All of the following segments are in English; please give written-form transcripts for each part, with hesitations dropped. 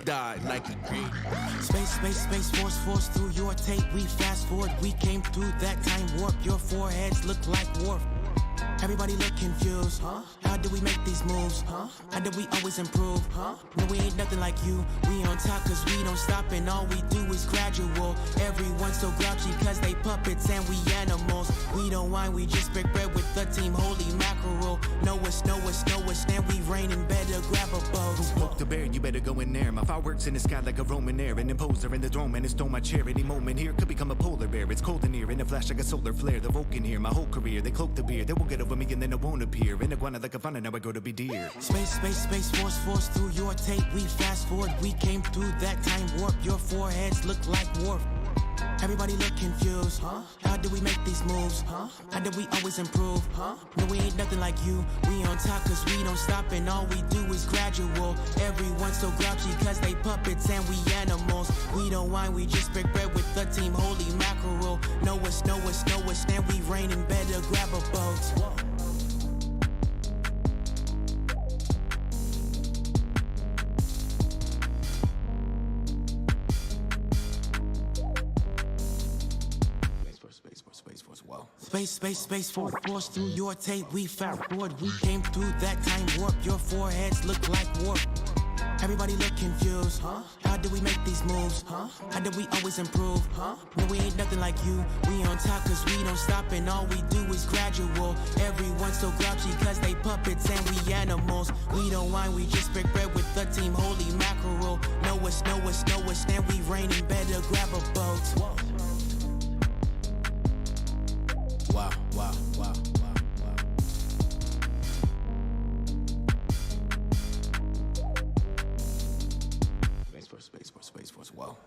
died like a great. Space, force through your tape. We fast forward, we came through that time warp. Your foreheads look like warp. Everybody look confused, huh? How do we make these moves, huh? How do we always improve, huh? No, we ain't nothing like you. We on top cause we don't stop and all we do is gradual. Everyone's so grouchy cause they puppets and we animals. We don't whine, we just break bread with the team holy mackerel. Know us, and we raining, better grab a boat. Poke the bear, you better go in there. My fireworks in the sky like a Roman air. An imposer in the throne and it stole my chair. Any moment here could become a polar bear. It's cold in here, in a flash like a solar flare. The Vulcan here, my whole career, they cloak the beer. They won't get over me and then it won't appear. In iguana like a fauna, now I go to be deer. Space, force through your tape. We fast forward, we came through that time warp. Your foreheads look like warp. Everybody look confused, huh? How do we make these moves, huh? How do we always improve, huh? No, we ain't nothing like you. We on top cause we don't stop and all we do is gradual. Everyone's so grouchy cause they puppets and we animals. We don't whine, we just break bread with the team holy mackerel. Know us, and we raining, better grab a boat. Space, force through your tape. We fast forward, we came through that time warp. Your foreheads look like warp. Everybody look confused, huh? How do we make these moves, huh? How do we always improve, huh? No, we ain't nothing like you. We on top cause we don't stop and all we do is gradual. Everyone's so grouchy cause they puppets and we animals. We don't whine, we just break bread with the team holy mackerel. Know us, and we raining, better grab a boat. Wow. Space Force, wow.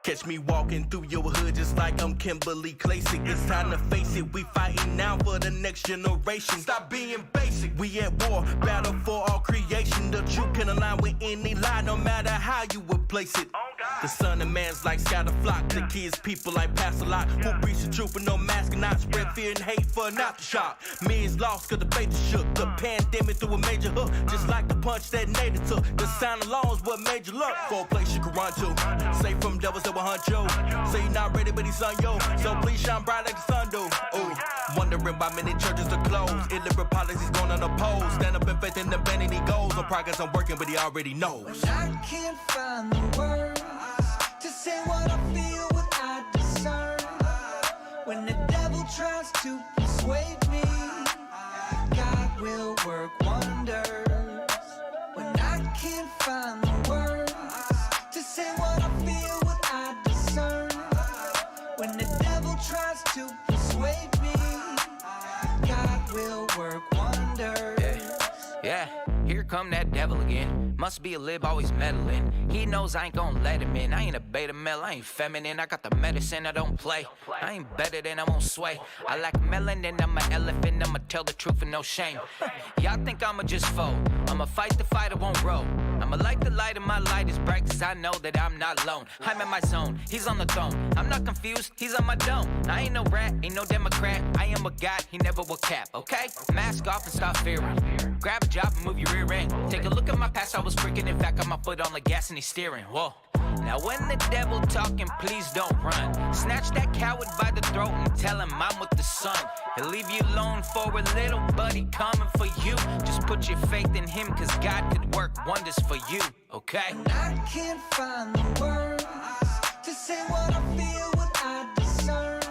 Catch me walking through your hood just like I'm Kimberly Classic. It's time to face it, we fighting now for the next generation. Stop being basic, we at war, battle for all creation. The truth can align with any lie, no matter how you would place it. The son of man's like scatter flock, the kids people like pass a lot. Who preach the truth with no mask and not spread fear and hate for an aftershock. Millions lost cause the faith is shook, the pandemic threw a major hook. Just like the punch that Nader took, the sign alone is what made you look. For a place you can run to, safe from devils that will hunt you. Say you're not ready but he's on you, so please shine bright like the sun do. Ooh, wondering why many churches are closed. Illiberal policies going unopposed. Stand up in faith and abandon he goes. On progress I'm working but he already knows. I can't find the words to say what I feel, what I discern. When the devil tries to persuade me, God will work wonders. When I can't find the words to say what I feel, what I discern. When the devil tries to persuade me, God will work wonders. Yeah, here come that devil again. Must be a lib always meddling. He knows I ain't gon' let him in. I ain't a beta male, I ain't feminine. I got the medicine, I don't play. I ain't better than I won't sway. I lack melanin, I'm an elephant. I'ma tell the truth and no shame. Y'all think I'ma just fold. I'ma fight the fight, I won't roll. I'ma light the light and my light is bright cause I know that I'm not alone. I'm in my zone, he's on the throne. I'm not confused, he's on my dome. I ain't no rat, ain't no Democrat. I am a God, he never will cap, okay? Mask off and stop fearing. Grab a job and move your rear end. Take a look at my past, I was freaking. In fact, got my foot on the gas and he's steering. Whoa. Now when the devil talking, please don't run. Snatch that coward by the throat and tell him I'm with the sun. He'll leave you alone for a little, but he coming for you. Just put your faith in him, cause God could work wonders for you, okay? And I can't find the words to say what I feel, what I discern.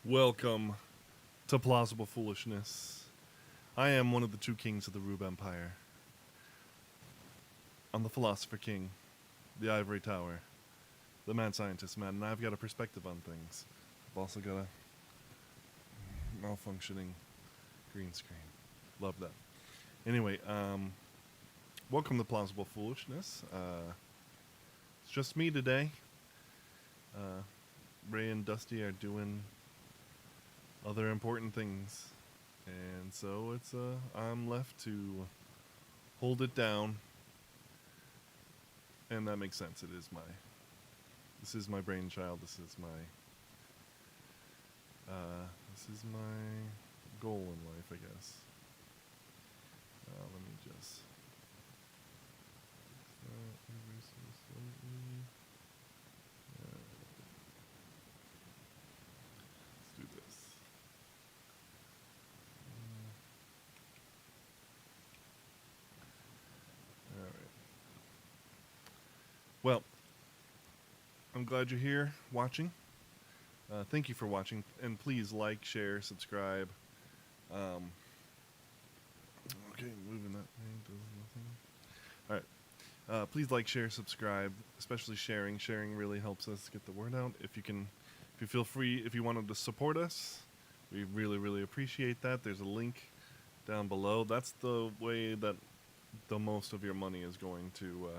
Welcome to Plausible Foolishness. I am one of the two kings of the Rube Empire. I'm the Philosopher King, the Ivory Tower, the Mad Scientist Man, and I've got a perspective on things. I've also got a malfunctioning green screen. Love that. Anyway, welcome to Plausible Foolishness. It's just me today. Ray and Dusty are doing other important things, and so it's I'm left to hold it down, and that makes sense. This is my brainchild. This is my goal in life, I guess. Let me just let's do this. All right. Well, I'm glad you're here watching. Thank you for watching, and please like, share, subscribe. Okay, moving that thing does nothing. All right. Please like, share, subscribe, especially sharing. Sharing really helps us get the word out. If you feel free, if you wanted to support us, we really, really appreciate that. There's a link down below. That's the way that the most of your money is going to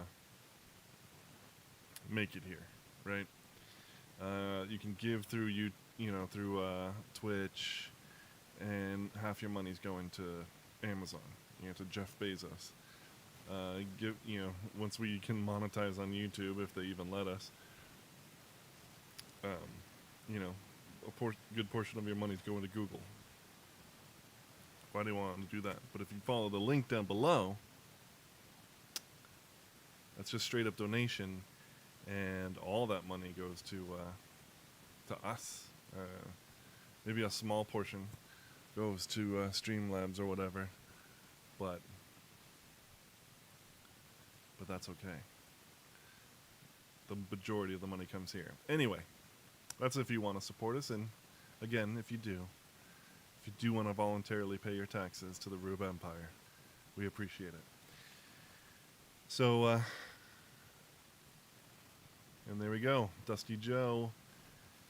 make it here, right? You can give through through Twitch, and half your money's going to Amazon, to Jeff Bezos. Once we can monetize on YouTube, if they even let us, a good portion of your money's going to Google. Why do you want to do that? But if you follow the link down below, that's just straight up donation, and all that money goes to us. Maybe a small portion goes to Streamlabs or whatever, but that's okay. The majority of the money comes here. Anyway, that's if you want to support us, and again, if you do want to voluntarily pay your taxes to the Rube Empire, we appreciate it. So, and there we go, Dusty Joe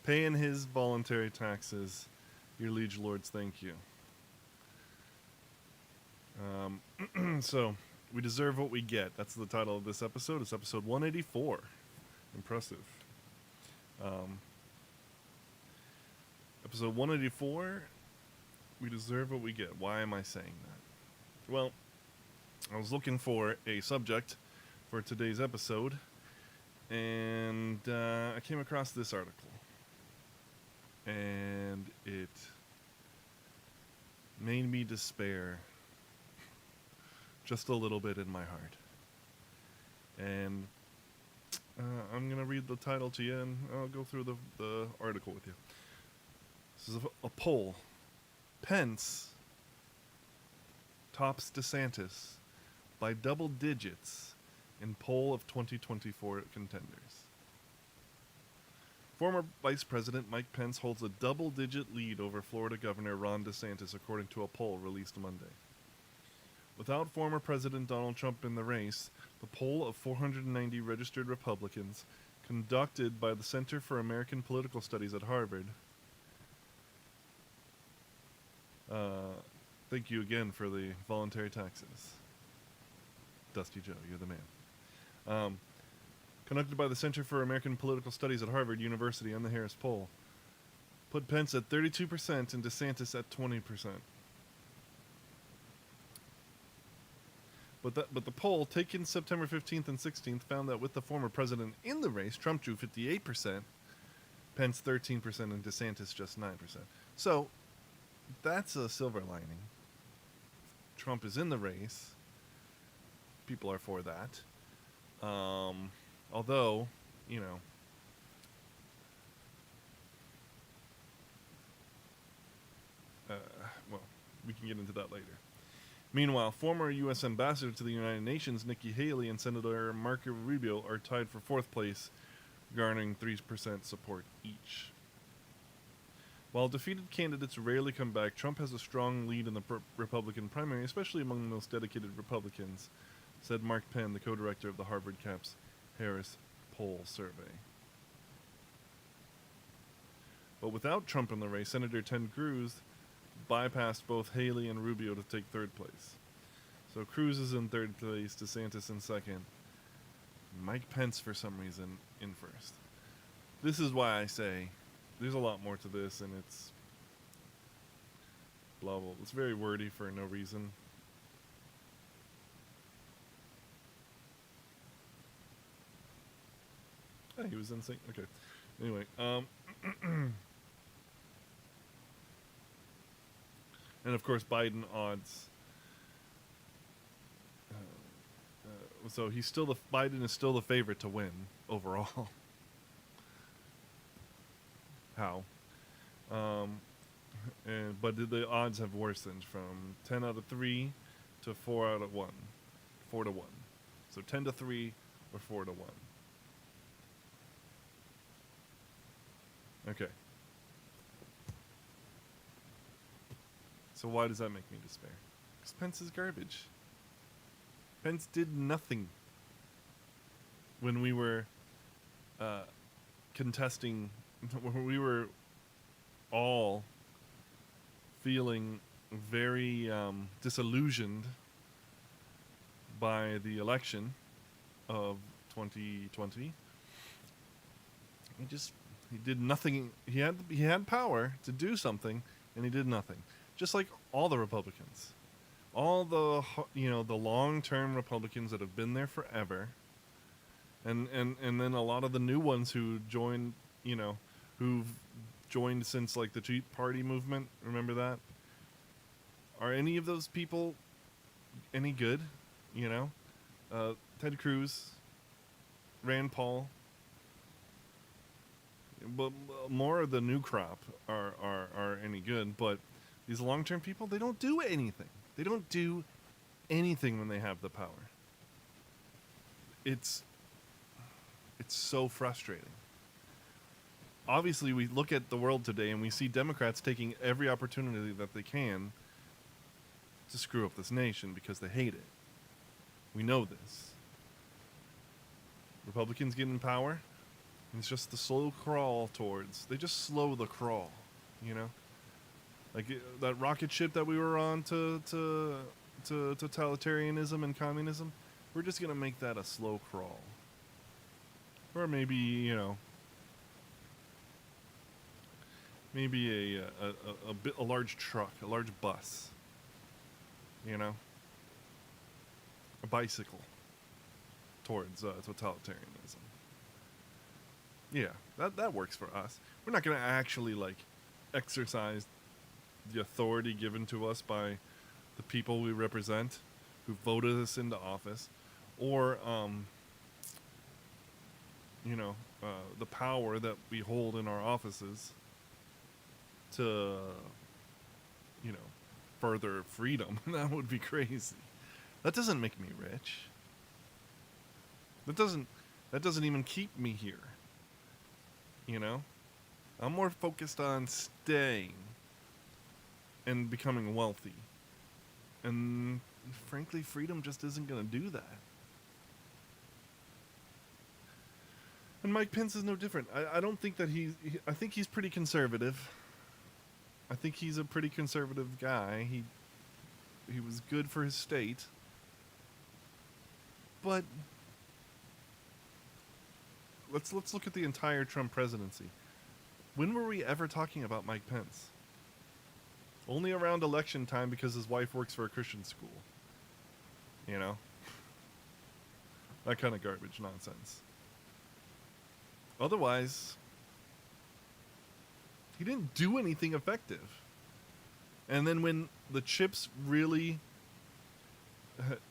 paying his voluntary taxes. Your liege lords, thank you. So, we deserve what we get. That's the title of this episode. It's episode 184. Impressive. Episode 184, we deserve what we get. Why am I saying that? Well, I was looking for a subject for today's episode, and I came across this article, and it made me despair just a little bit in my heart. And I'm going to read the title to you, and I'll go through the article with you. This is a poll. Pence tops DeSantis by double digits in poll of 2024 contenders. Former Vice President Mike Pence holds a double-digit lead over Florida Governor Ron DeSantis, according to a poll released Monday. Without former President Donald Trump in the race, the poll of 490 registered Republicans, conducted by the Center for American Political Studies at Harvard. Thank you again for the voluntary taxes. Dusty Joe, you're the man. Conducted by the Center for American Political Studies at Harvard University and the Harris poll, put Pence at 32% and DeSantis at 20%. But the poll, taken September 15th and 16th, found that with the former president in the race, Trump drew 58%, Pence 13%, and DeSantis just 9%. So, that's a silver lining. Trump is in the race. People are for that. Although, well, we can get into that later. Meanwhile, former U.S. Ambassador to the United Nations Nikki Haley and Senator Marco Rubio are tied for fourth place, garnering 3% support each. While defeated candidates rarely come back, Trump has a strong lead in the Republican primary, especially among the most dedicated Republicans, said Mark Penn, the co-director of the Harvard Cap's Harris Poll Survey. But without Trump in the race, Senator Ted Cruz bypassed both Haley and Rubio to take third place. So Cruz is in third place, DeSantis in second, Mike Pence for some reason in first. This is why I say there's a lot more to this, and it's blah blah. It's very wordy for no reason. Oh, he was in sync. Okay. Anyway, and of course Biden odds. So he's still Biden is still the favorite to win overall. How? But the odds have worsened from 10 out of 3 to 4 out of 1. 4 to 1. So 10 to 3 or 4 to 1. Okay. So why does that make me despair? Because Pence is garbage. Pence did nothing when we were contesting, when we were all feeling very disillusioned by the election of 2020. He did nothing. He had power to do something, and he did nothing. Just like all the Republicans. All the the long-term Republicans that have been there forever, and then a lot of the new ones who joined, who've joined since like the Tea Party movement. Remember that? Are any of those people any good? Ted Cruz, Rand Paul. But more of the new crop are any good. But these long-term people, they don't do anything. They don't do anything when they have the power. It's so frustrating. Obviously, we look at the world today and we see Democrats taking every opportunity that they can to screw up this nation because they hate it. We know this. Republicans get in power, and it's just the slow crawl towards. They just slow the crawl, Like that rocket ship that we were on to totalitarianism and communism, we're just gonna make that a slow crawl, or maybe maybe a large truck, a large bus, a bicycle towards totalitarianism. Yeah, that works for us. We're not gonna actually exercise the authority given to us by the people we represent who voted us into office, or the power that we hold in our offices to further freedom. That would be crazy. That doesn't make me rich. That doesn't even keep me here. I'm more focused on staying and becoming wealthy. And frankly, freedom just isn't going to do that. And Mike Pence is no different. I don't think that I think he's pretty conservative. I think he's a pretty conservative guy. He was good for his state. But let's look at the entire Trump presidency. When were we ever talking about Mike Pence? Only around election time because his wife works for a Christian school. That kind of garbage nonsense. Otherwise, he didn't do anything effective. And then when the chips really,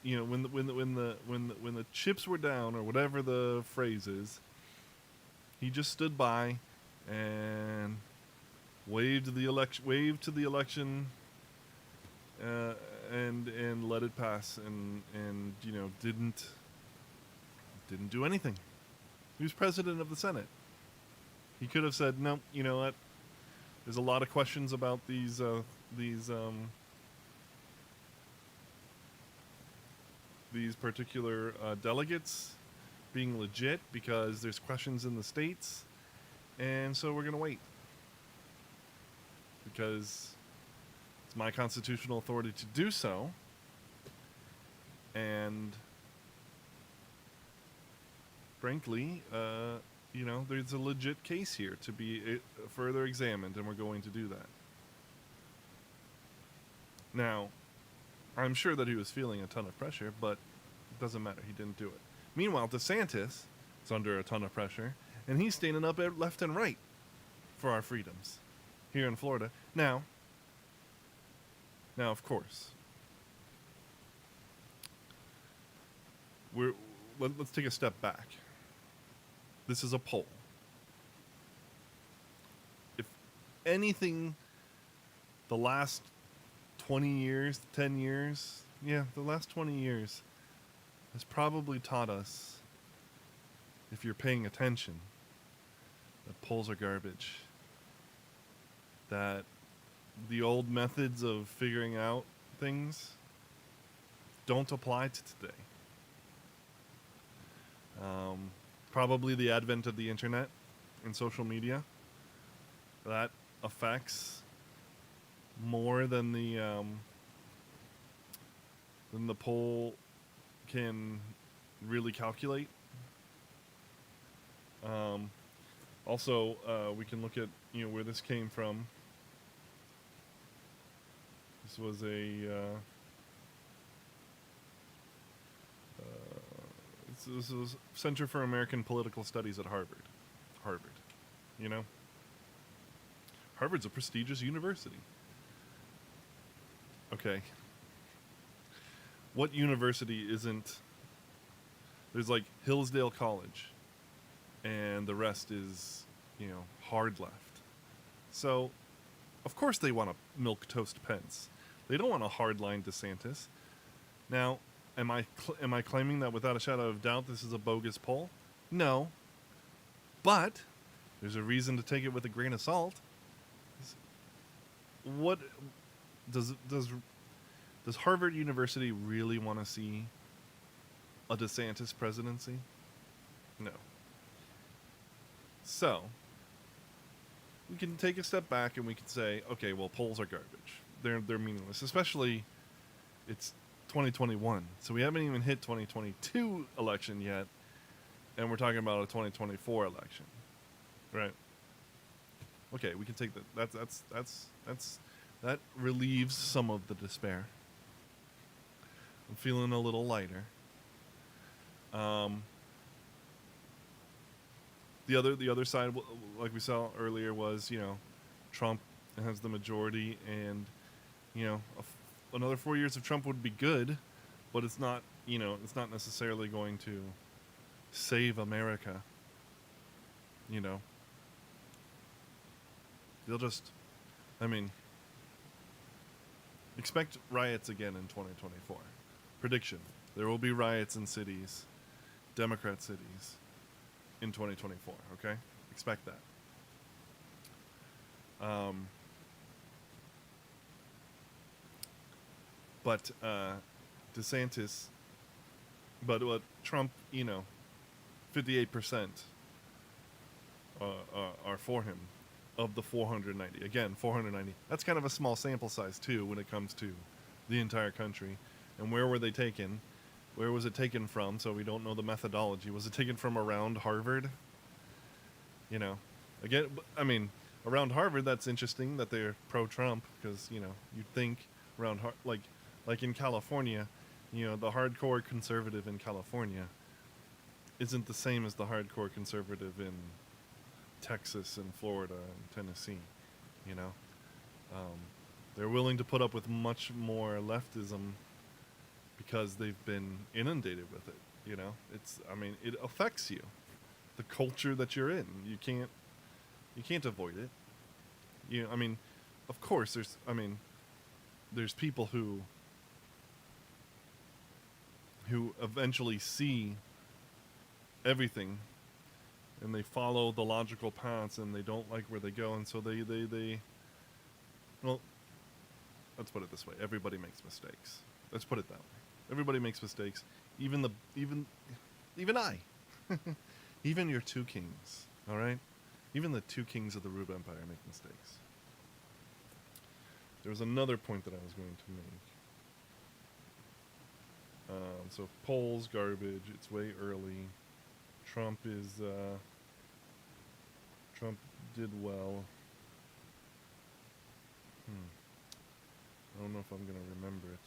when the chips were down, or whatever the phrase is, he just stood by and waved to the election, and let it pass, and didn't do anything. He was president of the Senate. He could have said, no, you know what? There's a lot of questions about these particular delegates being legit because there's questions in the states, and so we're gonna wait because it's my constitutional authority to do so, and frankly, you know, there's a legit case here to be further examined, and we're going to do that. Now, I'm sure that he was feeling a ton of pressure, but it doesn't matter. He didn't do it. Meanwhile, DeSantis is under a ton of pressure, and he's standing up left and right for our freedoms here in Florida. Now, of course, let's take a step back. This is a poll. If anything, the last 20 years, 10 years, the last 20 years has probably taught us, if you're paying attention, that polls are garbage. That the old methods of figuring out things don't apply to today. Probably the advent of the internet and social media, that affects more than the poll can really calculate. Also, we can look at, you know, where this came from. This was this was Center for American Political Studies at Harvard. You know? Harvard's a prestigious university. Okay. What university isn't... There's like Hillsdale College, and the rest is, you know, hard left. So, of course they want to milquetoast Pence. They don't want a hardline DeSantis. Now, am I claiming that without a shadow of doubt this is a bogus poll? No. But there's a reason to take it with a grain of salt. What does Harvard University really want to see a DeSantis presidency? No. So, we can take a step back and we can say, okay, well, polls are garbage. They're meaningless, especially it's 2021. So we haven't even hit 2022 election yet, and we're talking about a 2024 election. Right? Okay, we can take that. That relieves some of the despair. I'm feeling a little lighter. The other side, like we saw earlier, was, you know, Trump has the majority, and, you know, another 4 years of Trump would be good, but it's not, you know, it's not necessarily going to save America. You know, they'll just, I mean, expect riots again in 2024. Prediction: there will be riots in cities, Democrat cities, in 2024, okay? Expect that. But DeSantis, but what Trump, you know, 58% are for him of the 490. Again, 490. That's kind of a small sample size, too, when it comes to the entire country. And where were they taken? Where was it taken from? So we don't know the methodology. Was it taken from around Harvard? You know, again, I mean, around Harvard, that's interesting that they're pro-Trump, because, you know, you'd think around, like in California, you know, the hardcore conservative in California isn't the same as the hardcore conservative in Texas and Florida and Tennessee, you know. They're willing to put up with much more leftism because they've been inundated with it, you know. It's, I mean, it affects you. The culture that you're in, you can't avoid it. You know, I mean, of course there's people who eventually see everything and they follow the logical paths and they don't like where they go, and so they Well, let's put it this way: everybody makes mistakes. Let's put it that way. Everybody makes mistakes. Even I, even your two kings. All right, even the two kings of the Rube Empire make mistakes. There was another point that I was going to make. So polls garbage. It's way early. Trump did well. I don't know if I'm gonna remember it.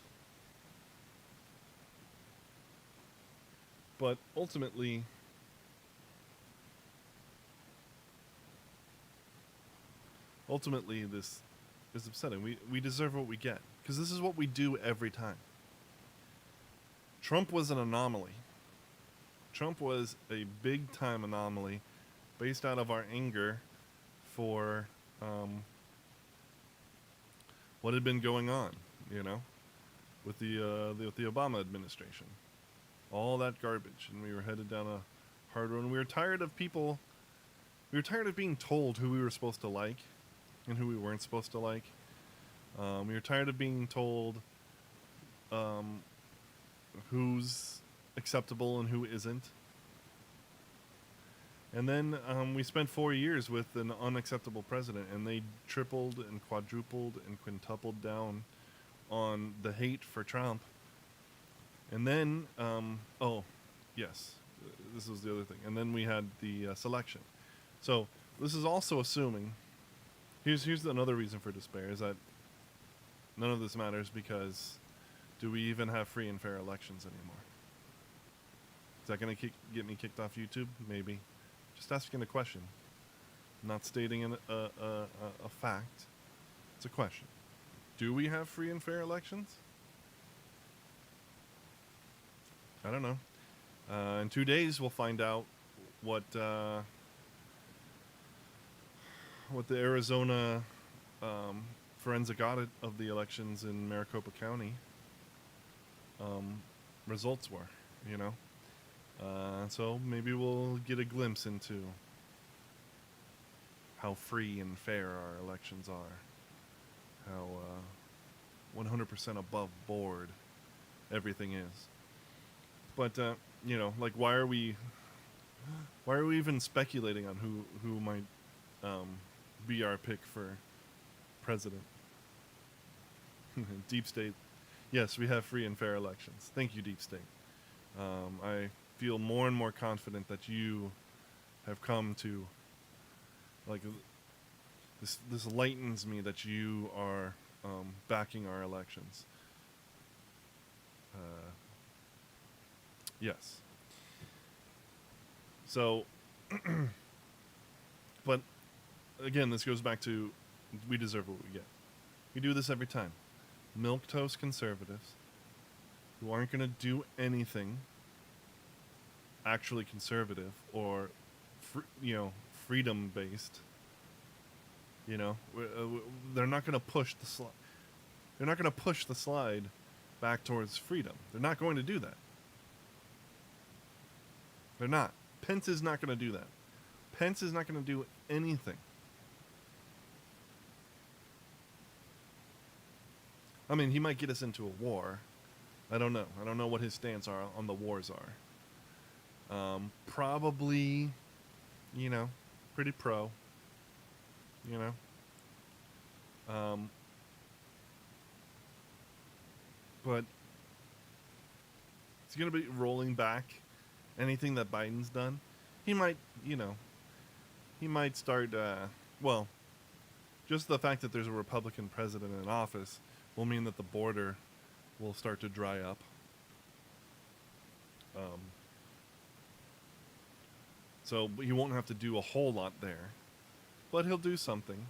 But ultimately, this is upsetting. We deserve what we get, because this is what we do every time. Trump was an anomaly. Trump was a big-time anomaly based out of our anger for what had been going on, with the Obama administration. All that garbage, and we were headed down a hard road. And we were tired of being told who we were supposed to like and who we weren't supposed to like. We were tired of being told who's acceptable and who isn't. And then we spent 4 years with an unacceptable president, and they tripled and quadrupled and quintupled down on the hate for Trump. And then, yes, this was the other thing. And then we had the selection. So this is also assuming, here's another reason for despair, is that none of this matters because do we even have free and fair elections anymore? Is that going to get me kicked off YouTube? Maybe. Just asking a question. Not stating a fact. It's a question. Do we have free and fair elections? I don't know. In 2 days, we'll find out what the Arizona forensic audit of the elections in Maricopa County results were. So maybe we'll get a glimpse into how free and fair our elections are. How 100% above board everything is. But why are we even speculating on who might be our pick for president? Deep State. Yes, we have free and fair elections. Thank you, Deep State. I feel more and more confident that you have come to, this lightens me that you are backing our elections. Yes. So, but again, this goes back to we deserve what we get. We do this every time. Milquetoast conservatives who aren't going to do anything actually conservative or, freedom based. They're not going to push the slide. They're not going to push the slide back towards freedom. They're not going to do that. They're not. Pence is not going to do that. Pence is not going to do anything. I mean, he might get us into a war. I don't know. I don't know what his stance are on the wars are. Probably, pretty pro. But it's going to be rolling back anything that Biden's done. He might start, just the fact that there's a Republican president in office will mean that the border will start to dry up. So he won't have to do a whole lot there, but he'll do something,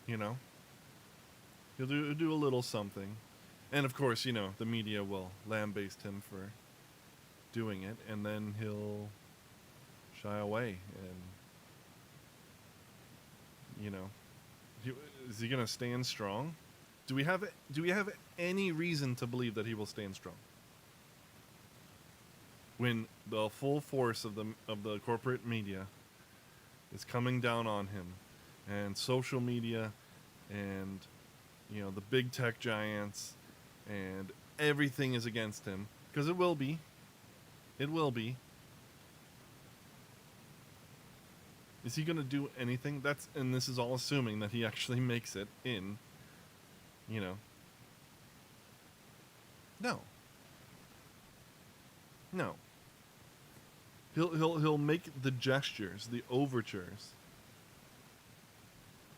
He'll do a little something. And of course, the media will lambaste him for doing it, and then he'll shy away. And is he gonna stand strong? Do we have any reason to believe that he will stand strong when the full force of the corporate media is coming down on him, and social media, and you know, the big tech giants, and everything is against him. Because it will be. It will be. Is he going to do anything? And this is all assuming that he actually makes it in, you know. No. No. He'll make the gestures, the overtures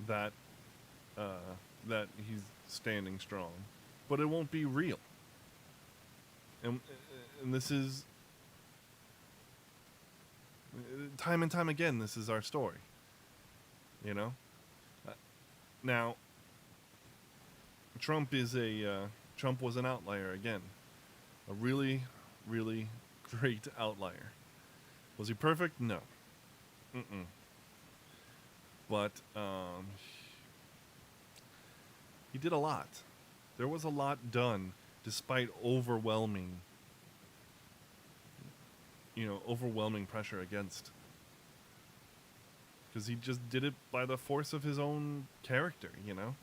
that that he's standing strong, but it won't be real. And this is time and time again. This is our story. You know. Now, Trump was an outlier again, a really, really great outlier. Was he perfect? No. But he did a lot. There was a lot done despite overwhelming pressure against. Because he just did it by the force of his own character, you know?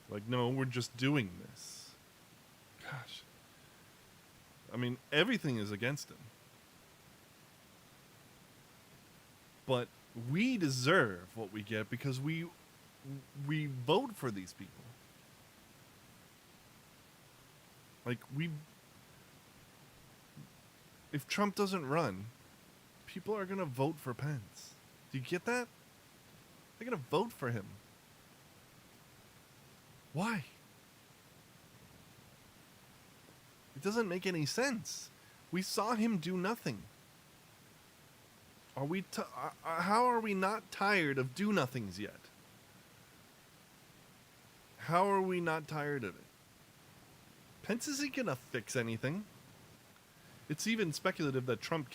Like, no, we're just doing this. Gosh. I mean, everything is against him. But we deserve what we get because we vote for these people. Like, if Trump doesn't run, people are going to vote for Pence. Do you get that? They're going to vote for him. Why? It doesn't make any sense. We saw him do nothing. How are we not tired of do-nothings yet? How are we not tired of it? Pence isn't going to fix anything. It's even speculative that Trump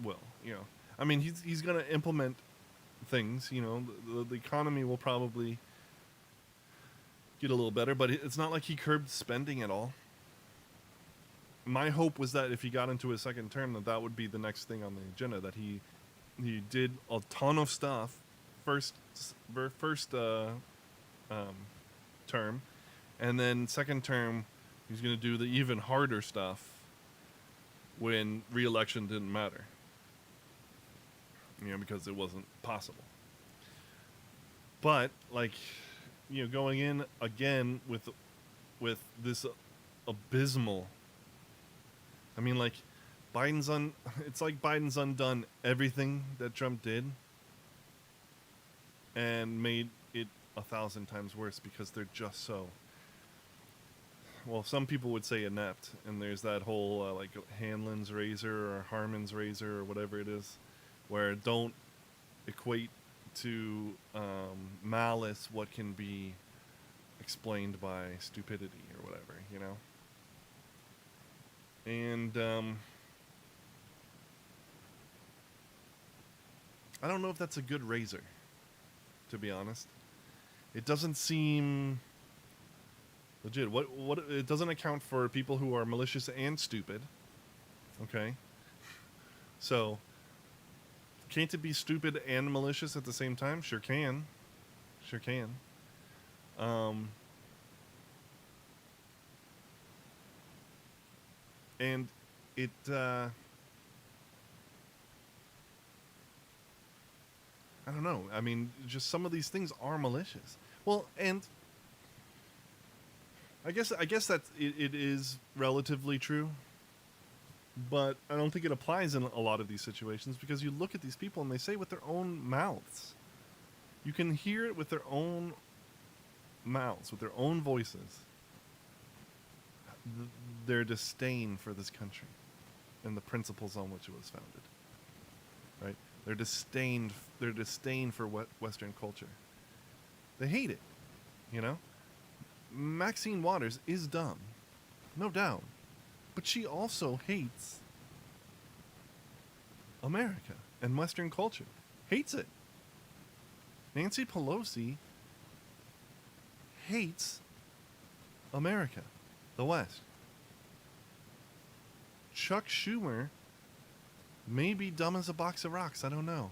will, you know. I mean, he's going to implement things, you know. The economy will probably get a little better, but it's not like he curbed spending at all. My hope was that if he got into his second term, that would be the next thing on the agenda, that he did a ton of stuff first term, and then second term he's going to do the even harder stuff when re-election didn't matter, you know, because it wasn't possible. But, like, you know, going in again with this abysmal, I mean, like, it's like Biden's undone everything that Trump did and made it 1,000 times worse because they're just so, well, some people would say inept, and there's that whole like Hanlon's razor or Harmon's razor or whatever it is, where don't equate to malice what can be explained by stupidity or whatever, you know. And I don't know if that's a good razor, to be honest. It doesn't seem legit. What it doesn't account for people who are malicious and stupid. Okay? So, can't it be stupid and malicious at the same time? Sure can. Sure can. And it I don't know. I mean, just some of these things are malicious. Well, and I guess that it is relatively true, but I don't think it applies in a lot of these situations because you look at these people and they say with their own mouths. You can hear it with their own mouths, with their own voices. Their disdain for this country and the principles on which it was founded. Right? Their disdain for Western culture. They hate it, you know? Maxine Waters is dumb, no doubt, but she also hates America and Western culture. Hates it. Nancy Pelosi hates America, the West. Chuck Schumer may be dumb as a box of rocks, I don't know.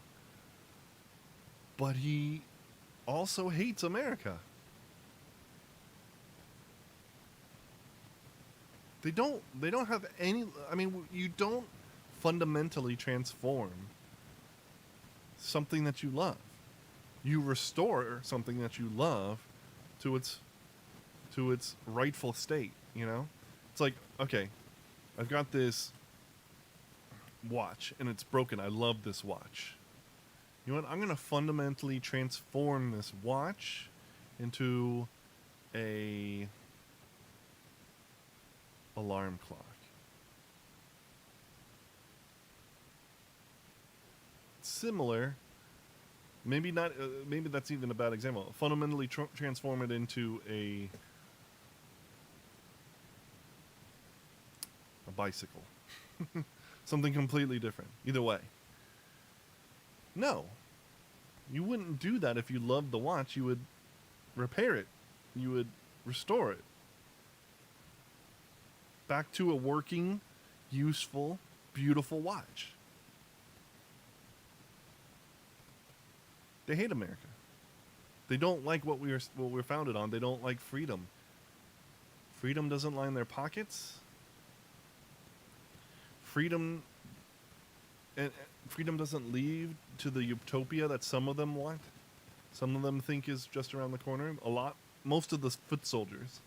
But he also hates America. They don't have any. I mean, you don't fundamentally transform something that you love. You restore something that you love to its rightful state. You know, it's like, okay, I've got this watch and it's broken. I love this watch. You know what? I'm gonna fundamentally transform this watch into a alarm clock. Similar, maybe not. Maybe that's even a bad example. Fundamentally transform it into a bicycle, something completely different. Either way, no, you wouldn't do that if you loved the watch. You would repair it. You would restore it back to a working, useful, beautiful watch. They hate America. They don't like what we're founded on. They don't like freedom. Freedom doesn't line their pockets. Freedom doesn't lead to the utopia that some of them want. Some of them think is just around the corner. Most of the foot soldiers.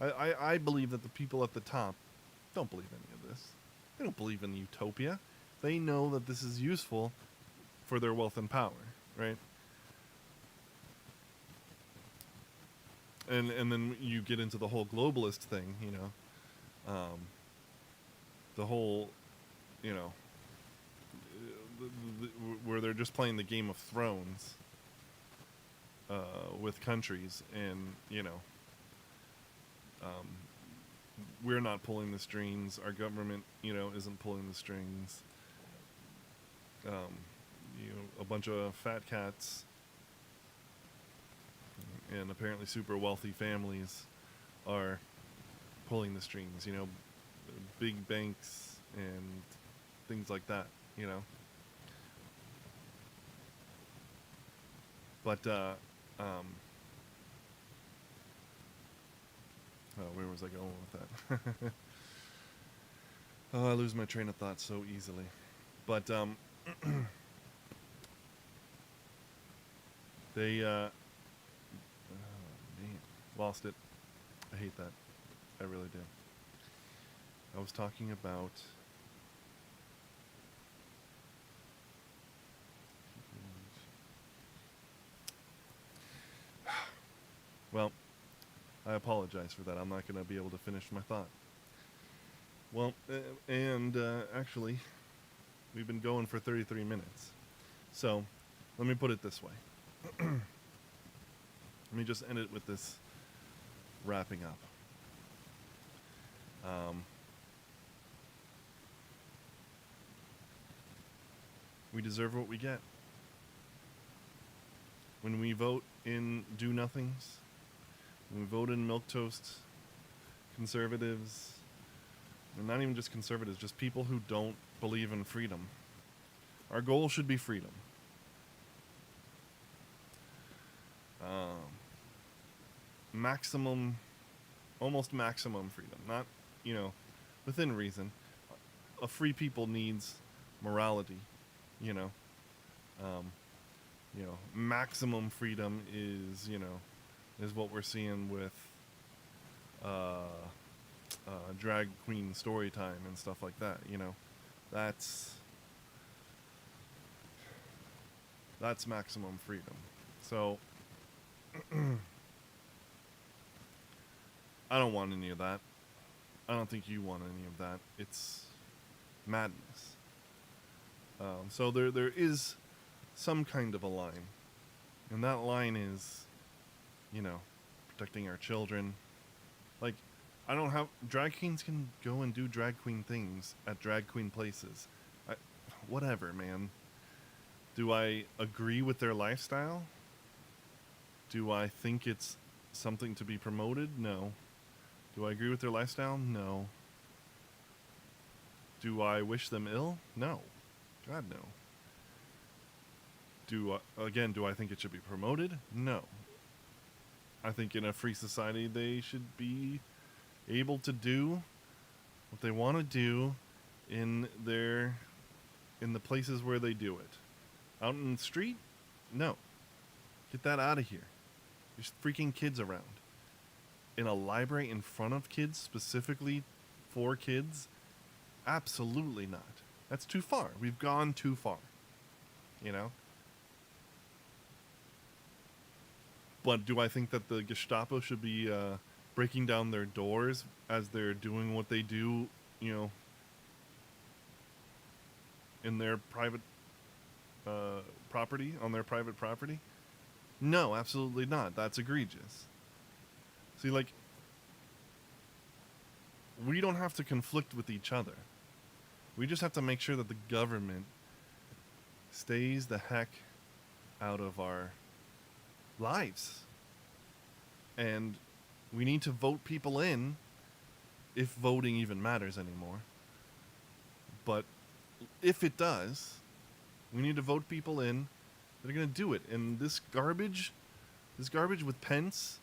I believe that the people at the top don't believe any of this. They don't believe in utopia. They know that this is useful for their wealth and power, right? And then you get into the whole globalist thing, you know. The whole, you know, where they're just playing the Game of Thrones with countries, and, you know, we're not pulling the strings. Our government, you know, isn't pulling the strings. You know, a bunch of fat cats and apparently super wealthy families are pulling the strings, you know, big banks and things like that, you know. But, where was I going with that? Oh, I lose my train of thought so easily. But, they, oh, man, lost it. I hate that. I really do. I was talking about... Well, I apologize for that. I'm not going to be able to finish my thought. Well, actually, we've been going for 33 minutes. So, let me put it this way. Let me just end it with this wrapping up. We deserve what we get. When we vote in do-nothings, when we vote in milquetoast conservatives, and not even just conservatives, just people who don't believe in freedom, our goal should be freedom. Maximum, almost maximum freedom. Not, you know, within reason. A free people needs morality, you know. You know, maximum freedom is, you know, is what we're seeing with drag queen story time and stuff like that, you know. That's maximum freedom. So I don't want any of that. I don't think you want any of that. It's madness. So there is some kind of a line. And that line is, you know, protecting our children. Like, I don't have... Drag queens can go and do drag queen things at drag queen places. Whatever, man. Do I agree with their lifestyle? Do I think it's something to be promoted? No. Do I agree with their lifestyle? No. Do I wish them ill? No. God, no. Do I think it should be promoted? No. I think in a free society they should be able to do what they want to do in the places where they do it. Out in the street? No. Get that out of here. There's freaking kids around. In a library in front of kids, specifically for kids? Absolutely not. That's too far. We've gone too far. You know? But do I think that the Gestapo should be breaking down their doors as they're doing what they do, you know, in their private property, on their private property? No, absolutely not. That's egregious. See, like, we don't have to conflict with each other. We just have to make sure that the government stays the heck out of our lives. And we need to vote people in, if voting even matters anymore. But if it does, we need to vote people in that are going to do it. And this garbage with Pence,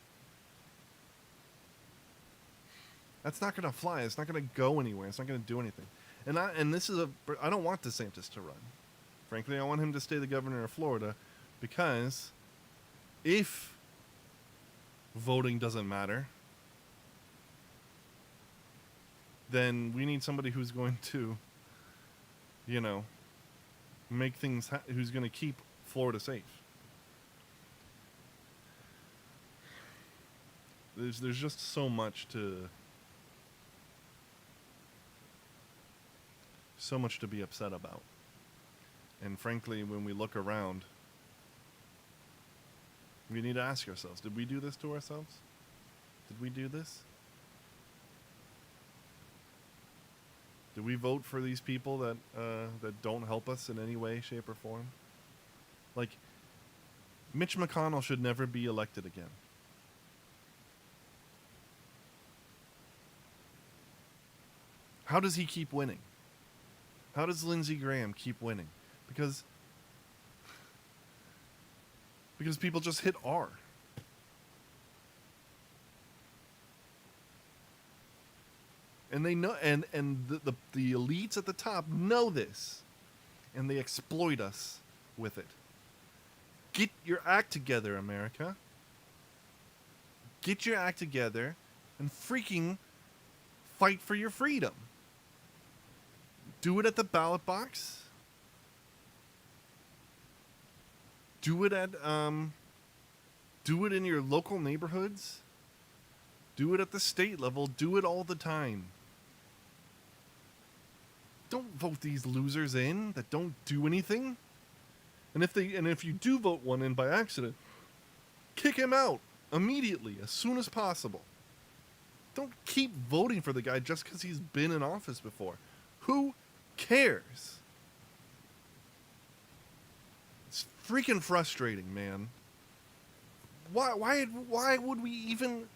that's not going to fly. It's not going to go anywhere. It's not going to do anything. And I don't want DeSantis to run. Frankly, I want him to stay the governor of Florida, because if voting doesn't matter, then we need somebody who's going to, you know, make things, who's going to keep Florida safe. There's just so much to be upset about. And frankly, when we look around, we need to ask ourselves, did we do this to ourselves? Did we do this? Did we vote for these people that don't help us in any way, shape, or form? Like, Mitch McConnell should never be elected again. How does he keep winning? How does Lindsey Graham keep winning? Because people just hit R. And they know, and the elites at the top know this, and they exploit us with it. Get your act together, America. Get your act together and freaking fight for your freedom. Do it at the ballot box. Do it in your local neighborhoods. Do it at the state level. Do it all the time. Don't vote these losers in that don't do anything. And if you do vote one in by accident, kick him out immediately, as soon as possible. Don't keep voting for the guy just because he's been in office before. Who cares? It's freaking frustrating, man. Why would we even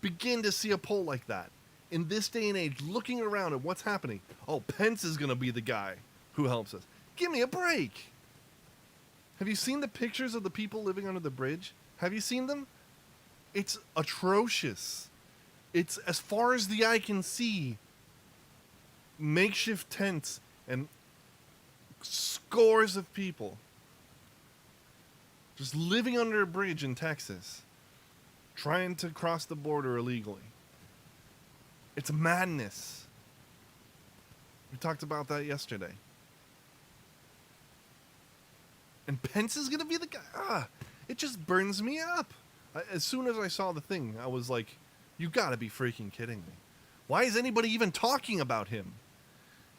begin to see a poll like that in this day and age, looking around at what's happening? Oh, Pence is going to be the guy who helps us. Give me a break. Have you seen the pictures of the people living under the bridge? Have you seen them? It's atrocious. It's, as far as the eye can see, makeshift tents and scores of people just living under a bridge in Texas, trying to cross the border illegally. It's madness. We talked about that yesterday. And Pence is going to be the guy. It just burns me up. As soon as I saw the thing, I was like, you got to be freaking kidding me. Why is anybody even talking about him?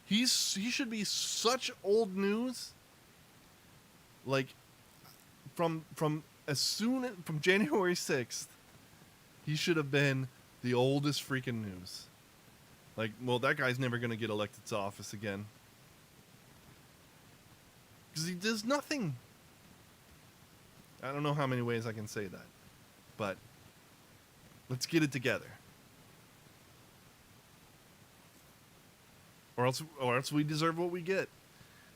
He should be such old news. Like, from January 6th, he should have been the oldest freaking news. Like, well, that guy's never going to get elected to office again. Because he does nothing. I don't know how many ways I can say that. But let's get it together. Or else we deserve what we get.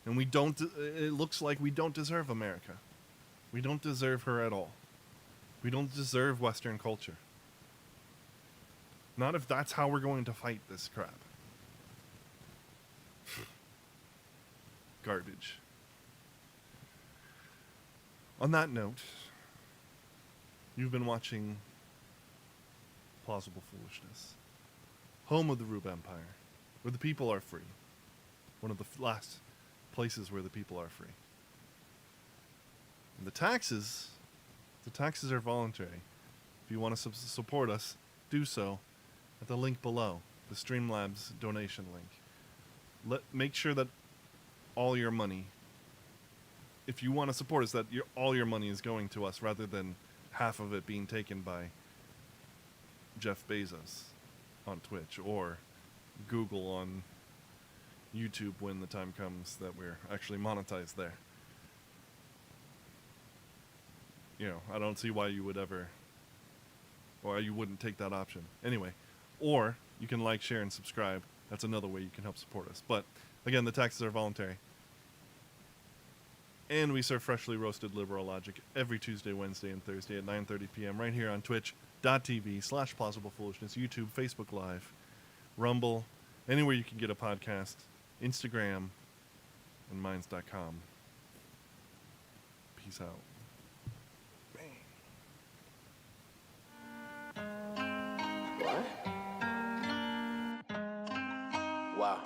And we don't, it looks like we don't deserve America. We don't deserve her at all. We don't deserve Western culture. Not if that's how we're going to fight this crap. garbage. On that note, you've been watching Plausible Foolishness, home of the Rube Empire, where the people are free. One of the last places where the people are free. And the taxes are voluntary. If you want to support us, do so at the link below, the Streamlabs donation link. Make sure that all your money, if you want to support us, that all your money is going to us rather than half of it being taken by Jeff Bezos on Twitch or Google on YouTube when the time comes that we're actually monetized there. You know, I don't see why you would ever, or you wouldn't take that option. Anyway, or you can like, share, and subscribe. That's another way you can help support us. But again, the taxes are voluntary. And we serve freshly roasted liberal logic every Tuesday, Wednesday, and Thursday at 9:30 p.m. right here on twitch.tv/plausiblepoolishness, YouTube, Facebook Live, Rumble, anywhere you can get a podcast, Instagram, and minds.com. Peace out. What? Wow.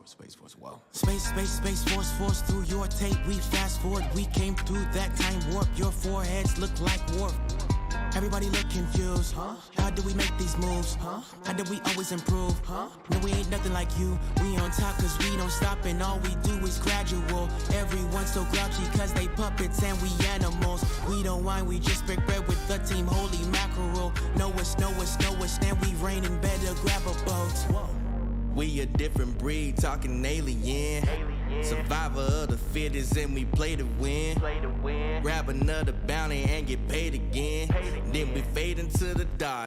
Space Force, wow. Space Force through your tape. We fast forward, we came through that time warp. Your foreheads look like warp. Everybody look confused, huh? How do we make these moves, huh? How do we always improve, huh? No, we ain't nothing like you. We on top cause we don't stop and all we do is gradual. Everyone's so grouchy cause they puppets and we animals. We don't whine, we just break bread with the team. Holy mackerel. Know us, and we raining, better grab a boat. Whoa. We a different breed, talking alien. Survivor of the fittest and we play to win. Grab another bounty and get paid again. Then we fade into the dark.